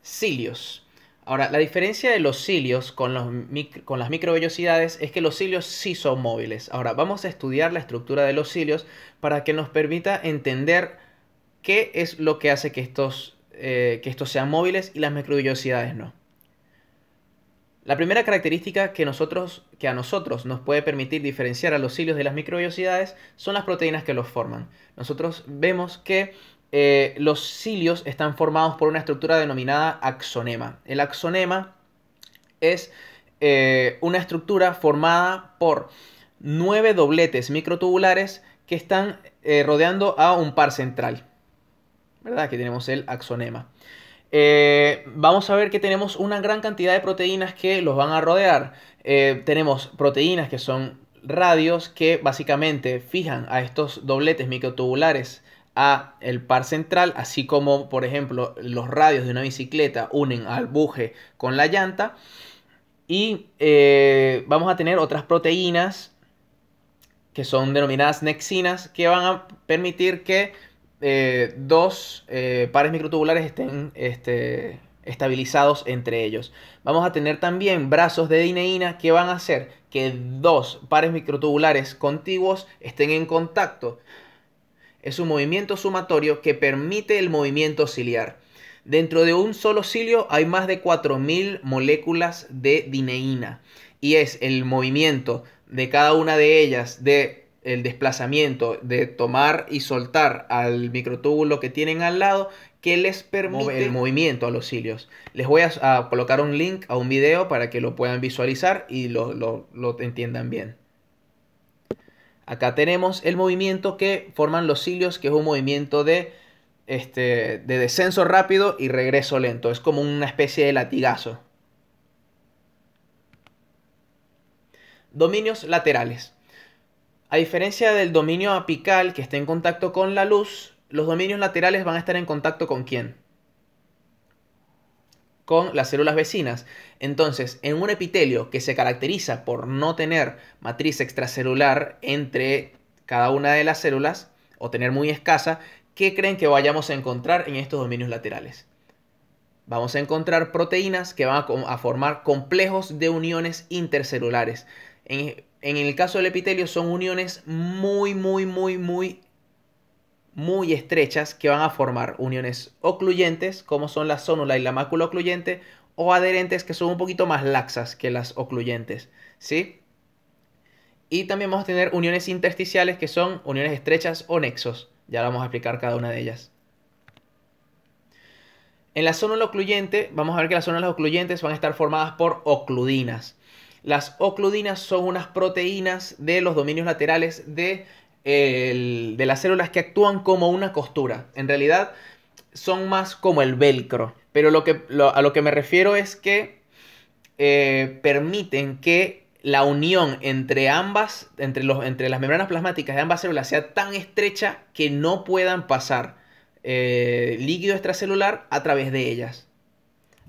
Cilios. Ahora, la diferencia de los cilios con con las microvellosidades es que los cilios sí son móviles. Ahora, vamos a estudiar la estructura de los cilios para que nos permita entender qué es lo que hace que estos sean móviles y las microvellosidades no. La primera característica que a nosotros nos puede permitir diferenciar a los cilios de las microvellosidades son las proteínas que los forman. Nosotros vemos que los cilios están formados por una estructura denominada axonema. El axonema es una estructura formada por 9 dobletes microtubulares que están rodeando a un par central, ¿verdad? Aquí tenemos el axonema. Vamos a ver que tenemos una gran cantidad de proteínas que los van a rodear. Tenemos proteínas que son radios que básicamente fijan a estos dobletes microtubulares a el par central, así como por ejemplo los radios de una bicicleta unen al buje con la llanta. Y vamos a tener otras proteínas que son denominadas nexinas que van a permitir que dos pares microtubulares estén estabilizados entre ellos. Vamos a tener también brazos de dineína que van a hacer que dos pares microtubulares contiguos estén en contacto. Es un movimiento sumatorio que permite el movimiento ciliar. Dentro de un solo cilio hay más de 4000 moléculas de dineína y es el movimiento de cada una de ellas, de el desplazamiento, de tomar y soltar al microtúbulo que tienen al lado, que les permite el movimiento a los cilios. Les voy a colocar un link a un video para que lo puedan visualizar y lo entiendan bien. Acá tenemos el movimiento que forman los cilios, que es un movimiento de descenso rápido y regreso lento. Es como una especie de latigazo. Dominios laterales. A diferencia del dominio apical que está en contacto con la luz, los dominios laterales van a estar en contacto ¿con quién? Con las células vecinas. Entonces, en un epitelio que se caracteriza por no tener matriz extracelular entre cada una de las células, o tener muy escasa, ¿qué creen que vayamos a encontrar en estos dominios laterales? Vamos a encontrar proteínas que van a formar complejos de uniones intercelulares. En el caso del epitelio son uniones muy estrechas que van a formar uniones ocluyentes, como son la zónula y la mácula ocluyente, o adherentes, que son un poquito más laxas que las ocluyentes, ¿sí? Y también vamos a tener uniones intersticiales, que son uniones estrechas o nexos. Ya vamos a explicar cada una de ellas. En la zónula ocluyente, vamos a ver que las zónulas ocluyentes van a estar formadas por ocludinas. Las ocludinas son unas proteínas de los dominios laterales de las células que actúan como una costura. En realidad son más como el velcro. Pero a lo que me refiero es que permiten que la unión entre las membranas plasmáticas de ambas células sea tan estrecha que no puedan pasar líquido extracelular a través de ellas.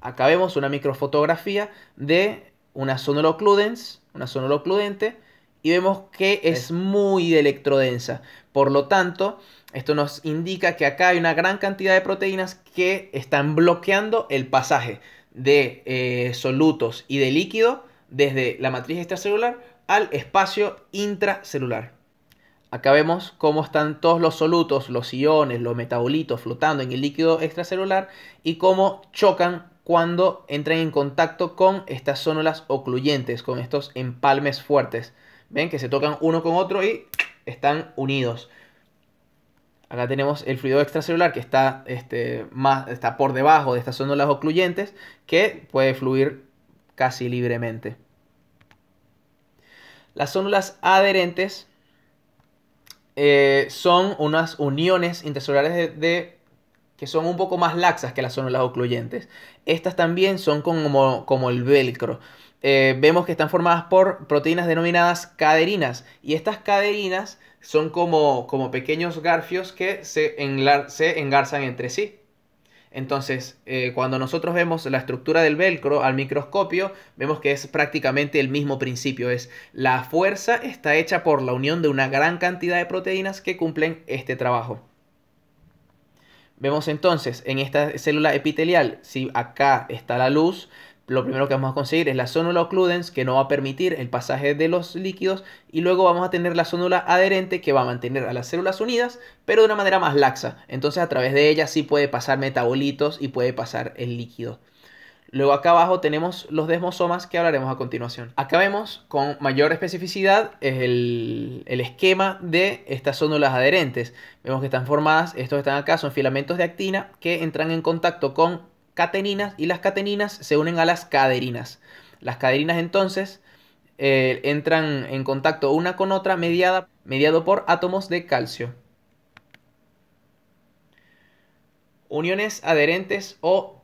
Acá vemos una microfotografía de una zónula ocludente, y vemos que es muy electrodensa. Por lo tanto, esto nos indica que acá hay una gran cantidad de proteínas que están bloqueando el pasaje de solutos y de líquido desde la matriz extracelular al espacio intracelular. Acá vemos cómo están todos los solutos, los iones, los metabolitos flotando en el líquido extracelular y cómo chocan cuando entran en contacto con estas zónulas ocluyentes, con estos empalmes fuertes. Ven que se tocan uno con otro y están unidos. Acá tenemos el fluido extracelular que está por debajo de estas zónulas ocluyentes, que puede fluir casi libremente. Las zónulas adherentes son unas uniones intercelulares que son un poco más laxas que las zónulas ocluyentes. Estas también son como el velcro. Vemos que están formadas por proteínas denominadas caderinas. Y estas caderinas son como pequeños garfios que se engarzan entre sí. Entonces, cuando nosotros vemos la estructura del velcro al microscopio, vemos que es prácticamente el mismo principio. La fuerza está hecha por la unión de una gran cantidad de proteínas que cumplen este trabajo. Vemos entonces en esta célula epitelial, si acá está la luz, lo primero que vamos a conseguir es la zónula occludens, que no va a permitir el pasaje de los líquidos, y luego vamos a tener la zónula adherente, que va a mantener a las células unidas, pero de una manera más laxa. Entonces a través de ella sí puede pasar metabolitos y puede pasar el líquido. Luego acá abajo tenemos los desmosomas, que hablaremos a continuación. Acá vemos con mayor especificidad el esquema de estas zónulas adherentes. Vemos que están formadas, estos que están acá son filamentos de actina que entran en contacto con cateninas, y las cateninas se unen a las caderinas. Las caderinas entonces entran en contacto una con otra mediado por átomos de calcio. Uniones adherentes o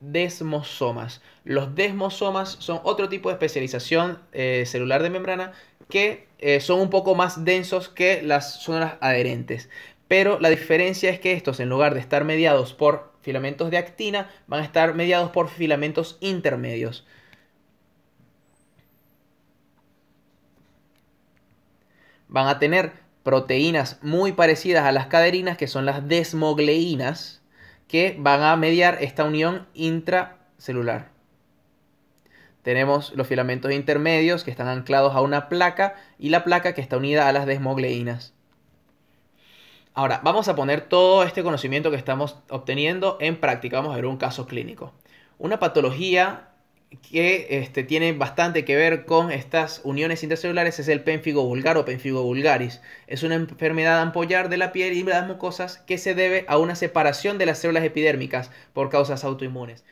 desmosomas. Los desmosomas son otro tipo de especialización celular de membrana que son un poco más densos que las zonas adherentes. Pero la diferencia es que estos, en lugar de estar mediados por filamentos de actina, van a estar mediados por filamentos intermedios. Van a tener proteínas muy parecidas a las caderinas, que son las desmogleínas, que van a mediar esta unión intracelular. Tenemos los filamentos intermedios, que están anclados a una placa, y la placa que está unida a las desmogleínas. Ahora, vamos a poner todo este conocimiento que estamos obteniendo en práctica. Vamos a ver un caso clínico. Una patología que tiene bastante que ver con estas uniones intercelulares es el pénfigo vulgar o pénfigo vulgaris. Es una enfermedad ampollar de la piel y de las mucosas que se debe a una separación de las células epidérmicas por causas autoinmunes.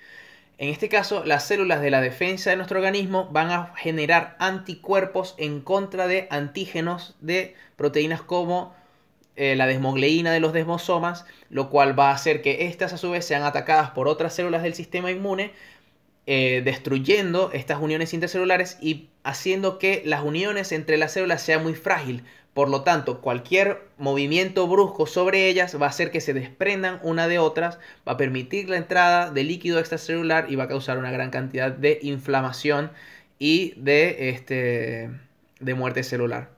En este caso, las células de la defensa de nuestro organismo van a generar anticuerpos en contra de antígenos de proteínas como la desmogleína de los desmosomas, lo cual va a hacer que estas a su vez sean atacadas por otras células del sistema inmune, destruyendo estas uniones intercelulares y haciendo que las uniones entre las células sean muy frágil. Por lo tanto, cualquier movimiento brusco sobre ellas va a hacer que se desprendan una de otras, va a permitir la entrada de líquido extracelular y va a causar una gran cantidad de inflamación y de muerte celular.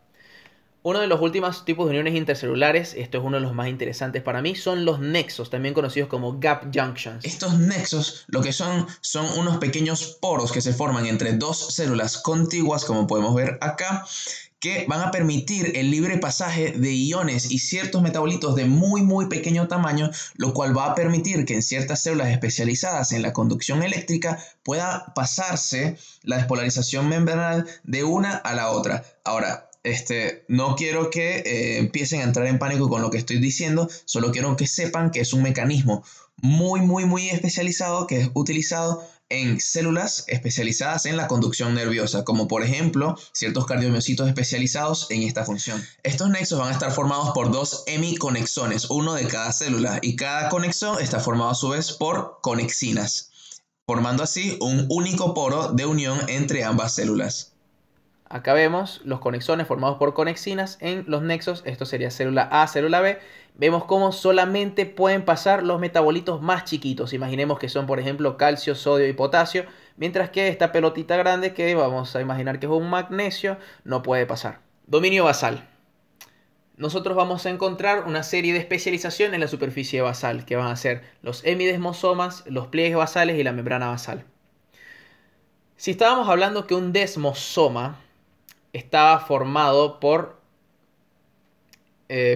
Uno de los últimos tipos de uniones intercelulares, esto es uno de los más interesantes para mí, son los nexos, también conocidos como gap junctions. Estos nexos lo que son unos pequeños poros que se forman entre dos células contiguas, como podemos ver acá, que van a permitir el libre pasaje de iones y ciertos metabolitos de muy pequeño tamaño, lo cual va a permitir que en ciertas células especializadas en la conducción eléctrica pueda pasarse la despolarización membranal de una a la otra. Ahora, no quiero que empiecen a entrar en pánico con lo que estoy diciendo, solo quiero que sepan que es un mecanismo muy especializado que es utilizado en células especializadas en la conducción nerviosa, como por ejemplo ciertos cardiomiocitos especializados en esta función. Estos nexos van a estar formados por dos hemiconexones, uno de cada célula, y cada conexón está formado a su vez por conexinas, formando así un único poro de unión entre ambas células. Acá vemos los conexones formados por conexinas en los nexos. Esto sería célula A, célula B. Vemos cómo solamente pueden pasar los metabolitos más chiquitos. Imaginemos que son, por ejemplo, calcio, sodio y potasio. Mientras que esta pelotita grande, que vamos a imaginar que es un magnesio, no puede pasar. Dominio basal. Nosotros vamos a encontrar una serie de especializaciones en la superficie basal, que van a ser los hemidesmosomas, los pliegues basales y la membrana basal. Si estábamos hablando que un desmosoma estaba formado por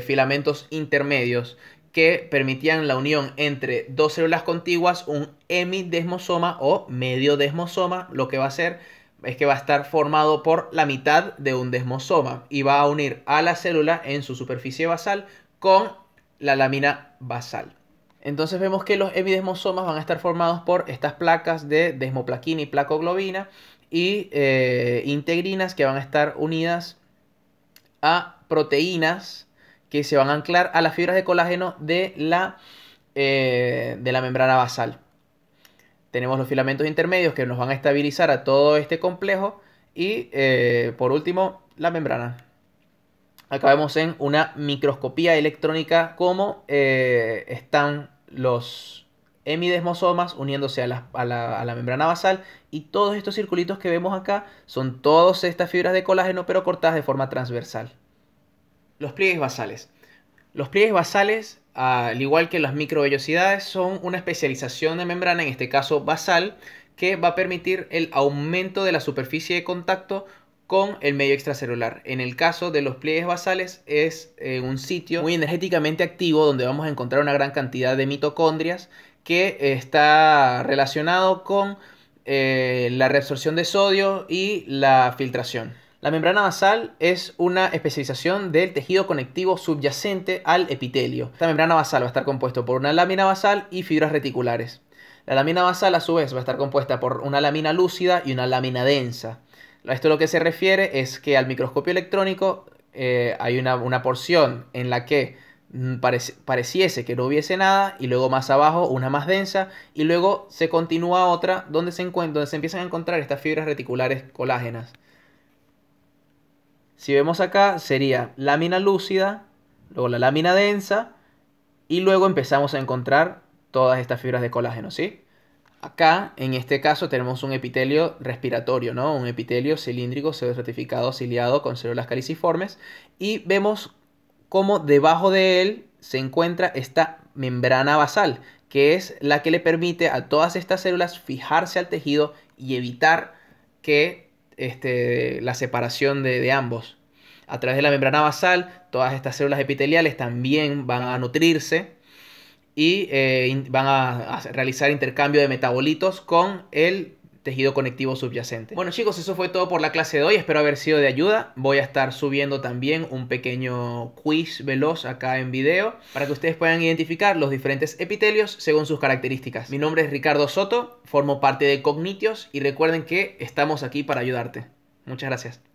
filamentos intermedios que permitían la unión entre dos células contiguas, un hemidesmosoma o medio desmosoma, lo que va a hacer es que va a estar formado por la mitad de un desmosoma y va a unir a la célula en su superficie basal con la lámina basal. Entonces vemos que los hemidesmosomas van a estar formados por estas placas de desmoplaquina y placoglobina y integrinas, que van a estar unidas a proteínas que se van a anclar a las fibras de colágeno de la membrana basal. Tenemos los filamentos intermedios que nos van a estabilizar a todo este complejo y por último la membrana. Acá vemos en una microscopía electrónica cómo están los hemidesmosomas uniéndose a la membrana basal, y todos estos circulitos que vemos acá son todas estas fibras de colágeno pero cortadas de forma transversal. Los pliegues basales. Los pliegues basales, al igual que las microvellosidades, son una especialización de membrana, en este caso basal, que va a permitir el aumento de la superficie de contacto con el medio extracelular. En el caso de los pliegues basales es un sitio muy energéticamente activo donde vamos a encontrar una gran cantidad de mitocondrias que está relacionado con la reabsorción de sodio y la filtración. La membrana basal es una especialización del tejido conectivo subyacente al epitelio. Esta membrana basal va a estar compuesta por una lámina basal y fibras reticulares. La lámina basal a su vez va a estar compuesta por una lámina lúcida y una lámina densa. Esto lo que se refiere es que al microscopio electrónico hay una porción en la que pareciese que no hubiese nada, y luego más abajo una más densa, y luego se continúa otra donde se empiezan a encontrar estas fibras reticulares colágenas. Si vemos acá sería lámina lúcida, luego la lámina densa, y luego empezamos a encontrar todas estas fibras de colágeno, ¿sí? Acá, en este caso, tenemos un epitelio respiratorio, ¿no? Un epitelio cilíndrico, pseudoestratificado, ciliado, con células caliciformes. Y vemos cómo debajo de él se encuentra esta membrana basal, que es la que le permite a todas estas células fijarse al tejido y evitar que la separación de ambos. A través de la membrana basal, todas estas células epiteliales también van a nutrirse y van a realizar intercambio de metabolitos con el tejido conectivo subyacente. Bueno chicos, eso fue todo por la clase de hoy, espero haber sido de ayuda. Voy a estar subiendo también un pequeño quiz veloz acá en video para que ustedes puedan identificar los diferentes epitelios según sus características. Mi nombre es Ricardo Soto, formo parte de Cognitios y recuerden que estamos aquí para ayudarte. Muchas gracias.